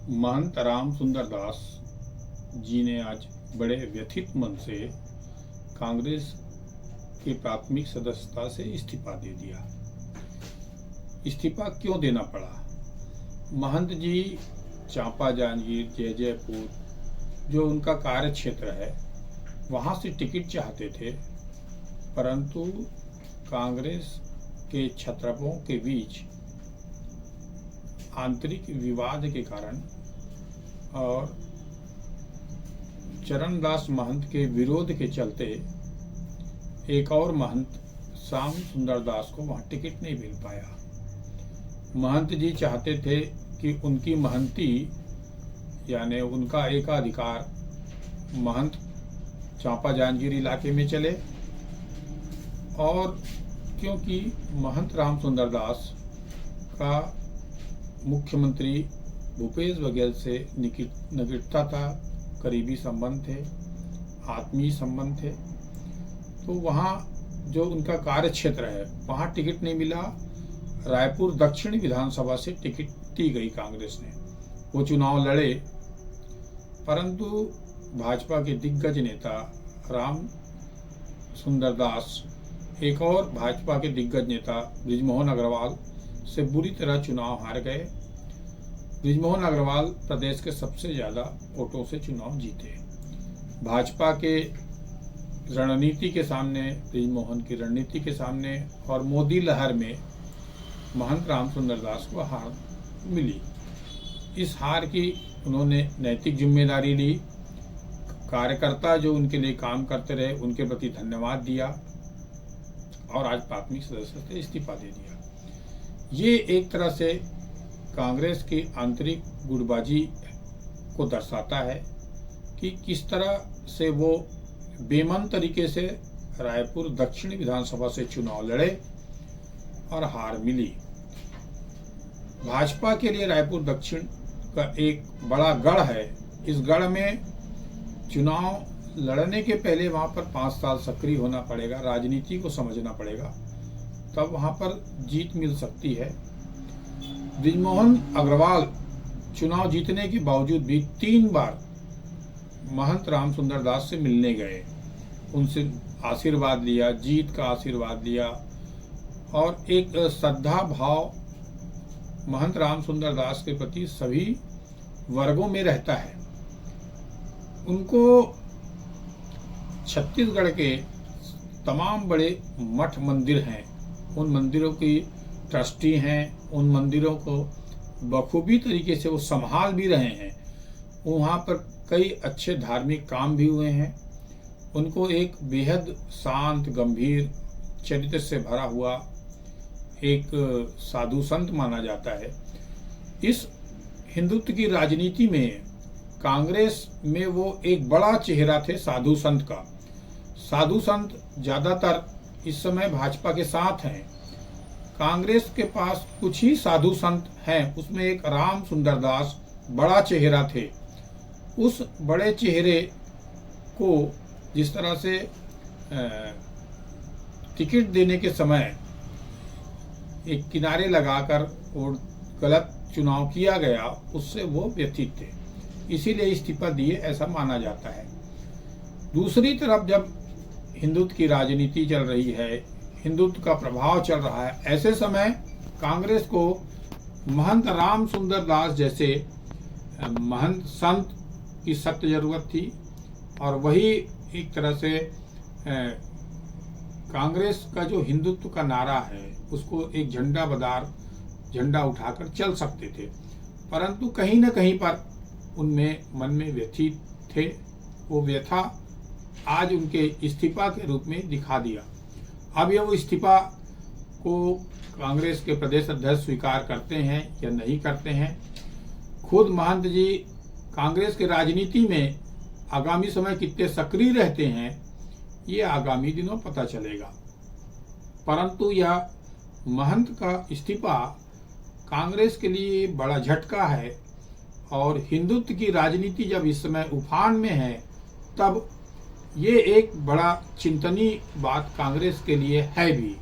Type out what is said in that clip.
महंत राम सुंदर दास जी ने आज बड़े व्यथित मन से कांग्रेस की प्राथमिक सदस्यता से इस्तीफा दे दिया। इस्तीफा क्यों देना पड़ा? महंत जी चांपा जांजगीर जयजयपुर जो उनका कार्य क्षेत्र है वहाँ से टिकट चाहते थे, परंतु कांग्रेस के छत्रपों के बीच आंतरिक विवाद के कारण और चरणदास महंत के विरोध के चलते एक और महंत श्याम सुंदर दास को वहां टिकट नहीं मिल पाया। महंत जी चाहते थे कि उनकी महंती यानी उनका एकाधिकार महंत चांपा जांजगीर इलाके में चले, और क्योंकि महंत राम सुंदर दास का मुख्यमंत्री भूपेश बघेल से निकटता था, करीबी संबंध थे, आत्मीय संबंध थे, तो वहाँ जो उनका कार्य क्षेत्र है वहाँ टिकट नहीं मिला। रायपुर दक्षिण विधानसभा से टिकट दी गई कांग्रेस ने, वो चुनाव लड़े, परंतु भाजपा के दिग्गज नेता राम सुंदर दास एक और भाजपा के दिग्गज नेता बृजमोहन अग्रवाल से बुरी तरह चुनाव हार गए। बृजमोहन अग्रवाल प्रदेश के सबसे ज्यादा वोटों से चुनाव जीते। भाजपा के रणनीति के सामने, बृजमोहन की रणनीति के सामने और मोदी लहर में महंत राम सुंदर दास को हार मिली। इस हार की उन्होंने नैतिक जिम्मेदारी ली। कार्यकर्ता जो उनके लिए काम करते रहे उनके प्रति धन्यवाद दिया और आज प्राथमिक सदस्य से इस्तीफा दे दिया। ये एक तरह से कांग्रेस की आंतरिक गुटबाजी को दर्शाता है कि किस तरह से वो बेमन तरीके से रायपुर दक्षिण विधानसभा से चुनाव लड़े और हार मिली। भाजपा के लिए रायपुर दक्षिण का एक बड़ा गढ़ है। इस गढ़ में चुनाव लड़ने के पहले वहां पर 5 साल सक्रिय होना पड़ेगा, राजनीति को समझना पड़ेगा, तब वहां पर जीत मिल सकती है। बृजमोहन अग्रवाल चुनाव जीतने के बावजूद भी 3 बार महंत राम सुंदर दास से मिलने गए, उनसे आशीर्वाद लिया, जीत का आशीर्वाद लिया, और एक श्रद्धा भाव महंत राम सुंदर दास के प्रति सभी वर्गों में रहता है। उनको छत्तीसगढ़ के तमाम बड़े मठ मंदिर हैं, उन मंदिरों की ट्रस्टी हैं, उन मंदिरों को बखूबी तरीके से वो संभाल भी रहे हैं। वहाँ पर कई अच्छे धार्मिक काम भी हुए हैं। उनको एक बेहद शांत गंभीर चरित्र से भरा हुआ एक साधु संत माना जाता है। इस हिंदुत्व की राजनीति में कांग्रेस में वो एक बड़ा चेहरा थे साधु संत का। साधु संत ज्यादातर इस समय भाजपा के साथ हैं। कांग्रेस के पास कुछ ही साधु संत हैं, उसमें एक राम सुंदर दास बड़ा चेहरा थे। उस बड़े चेहरे को जिस तरह से टिकट देने के समय एक किनारे लगाकर और गलत चुनाव किया गया, उससे वो व्यथित थे, इसीलिए इस्तीफा दिए ऐसा माना जाता है। दूसरी तरफ जब हिंदुत्व की राजनीति चल रही है, हिंदुत्व का प्रभाव चल रहा है, ऐसे समय कांग्रेस को महंत राम सुंदर दास जैसे महंत संत की सख्त जरूरत थी, और वही एक तरह से कांग्रेस का जो हिंदुत्व का नारा है उसको एक झंडा उठाकर चल सकते थे, परंतु कहीं न कहीं पर उनमें मन में व्यथित थे। वो व्यथा आज उनके इस्तीफा के रूप में दिखा दिया। अब ये वो इस्तीफा को कांग्रेस के प्रदेश अध्यक्ष स्वीकार करते हैं या नहीं करते हैं, खुद महंत जी कांग्रेस की राजनीति में आगामी समय कितने सक्रिय रहते हैं ये आगामी दिनों पता चलेगा। परंतु यह महंत का इस्तीफा कांग्रेस के लिए बड़ा झटका है, और हिंदुत्व की राजनीति जब इस समय उफान में है तब ये एक बड़ा चिंतनीय बात कांग्रेस के लिए है भी।